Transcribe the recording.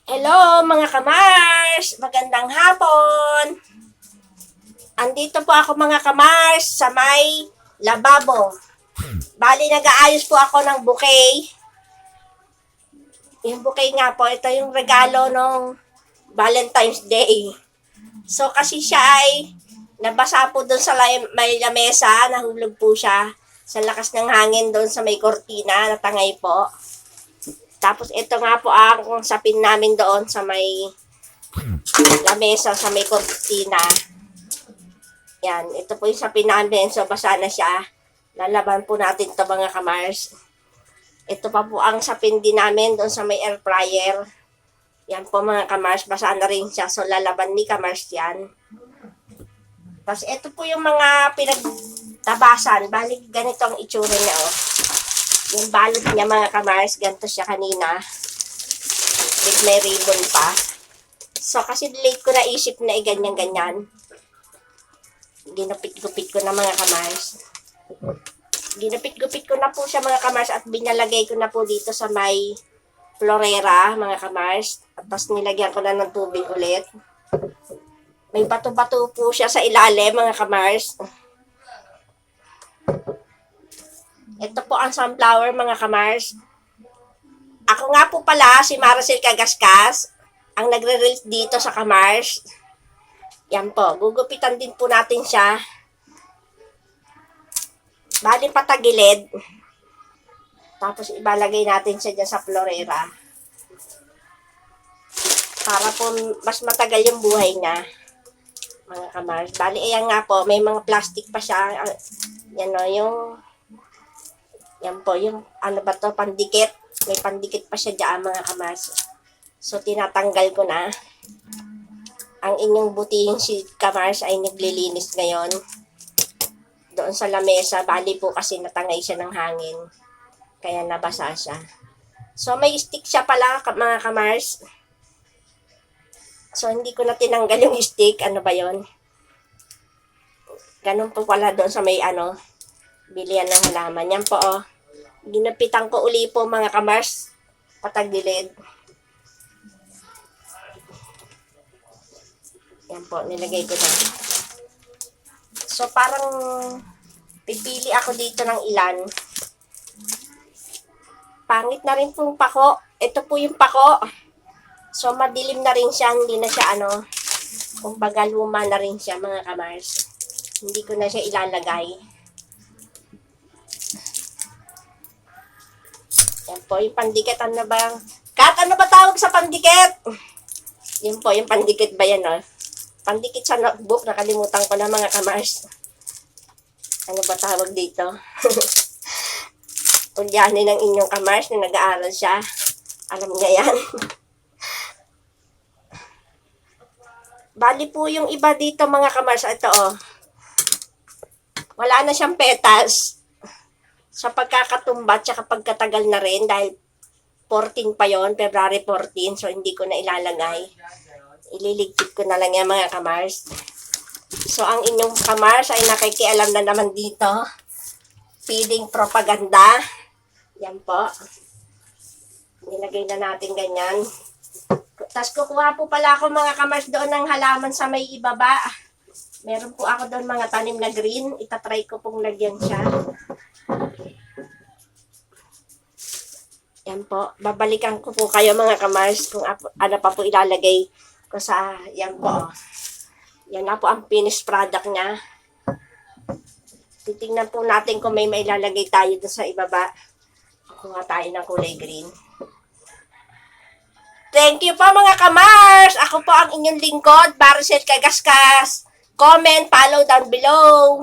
Hello mga kamars! Magandang hapon! Andito po ako mga kamars sa may lababo. Bali nag-aayos po ako ng bouquet. Yung bouquet nga po, ito yung regalo nung Valentine's Day. So kasi siya ay nabasa po doon sa may lamesa, nahulog po siya sa lakas ng hangin doon sa may kortina, natangay po. Tapos ito nga po ang sapin namin doon sa may lamesa, sa may kortina. Yan, ito po yung sapin namin. So basa na siya. Lalaban po natin ito mga kamars. Ito pa po ang sapin din namin doon sa may air fryer. Yan po mga kamars, basa na rin siya. So lalaban ni kamars yan. Tapos ito po yung mga pinagtabasan. Balik ganito ang itsura niya oh. Yung balot niya mga kamars, ganito siya kanina. With may ribbon pa. So kasi late ko naisip na ganyan-ganyan. Ginupit-gupit ko na mga kamars. Ginupit-gupit ko na po siya mga kamars at binalagay ko na po dito sa may florera mga kamars. At tapos nilagyan ko na ng tubig ulit. May bato-bato po siya sa ilalim mga kamars. Ito po ang sunflower mga kamars. Ako nga po pala si Maricel Cagascas ang nagre-release dito sa kamars. Yan po, gugupitan din po natin siya. Bali patagilid. Tapos ibalagay natin siya dyan sa florera. Para po mas matagal yung buhay niya. Mga kamars. Bali ayan nga po, may mga plastic pa siya. Yan o, yan po, yung ano ba to, pandikit. May pandikit pa siya dyan mga kamars. So tinatanggal ko na. Ang inyong butihing si kamars ay naglilinis ngayon. Doon sa lamesa, bali po kasi natangay siya ng hangin. Kaya nabasa siya. So may stick siya pala mga kamars. So hindi ko na tinanggal yung stick. Ano ba yon? Ganun po pala doon sa may bilihan ng halaman. Yan po oh. Ginapitan ko uli po mga kamars. Patagilid. Yan po, nilagay ko na. So, parang pipili ako dito ng ilan. Pangit na rin pong pako. Ito po yung pako. So, madilim na rin siya. Hindi na siya kumbaga luma na rin siya mga kamars. Hindi ko na siya ilalagay. Yan po, yung pandikit. Ano ba? Kat, ano ba tawag sa pandikit? Yun po, yung pandikit ba yan oh? Pandikit sa notebook, nakalimutan ko na mga kamars. Ano ba tawag dito? Tulyanin ng inyong kamars na nag-aaral siya. Alam niya yan. Bali po yung iba dito mga kamars. Ito oh. Wala na siyang petals. Sa pagkakatumba, tsaka pagkatagal na rin. Dahil 14 pa yon, February 14. So hindi ko na ilalagay. Ililigpit ko na lang yan mga kamars. So, ang inyong kamars ay nakikialam na naman dito. Feeding propaganda. Yan po. Nilagay na natin ganyan. Tapos kukuha po pala ako mga kamars doon ng halaman sa may ibaba. Meron po ako doon mga tanim na green. Itatry ko pong lagyan siya. Yan po. Babalikan ko po kayo mga kamars kung ano pa po ilalagay ko sa, yan po. Yan na po ang finished product niya. Titingnan po natin kung may mailalagay tayo doon sa ibaba. Kuha tayo ng kulay green. Thank you po mga kamars! Ako po ang inyong lingkod, Maricel Cagascas. Comment, follow down below.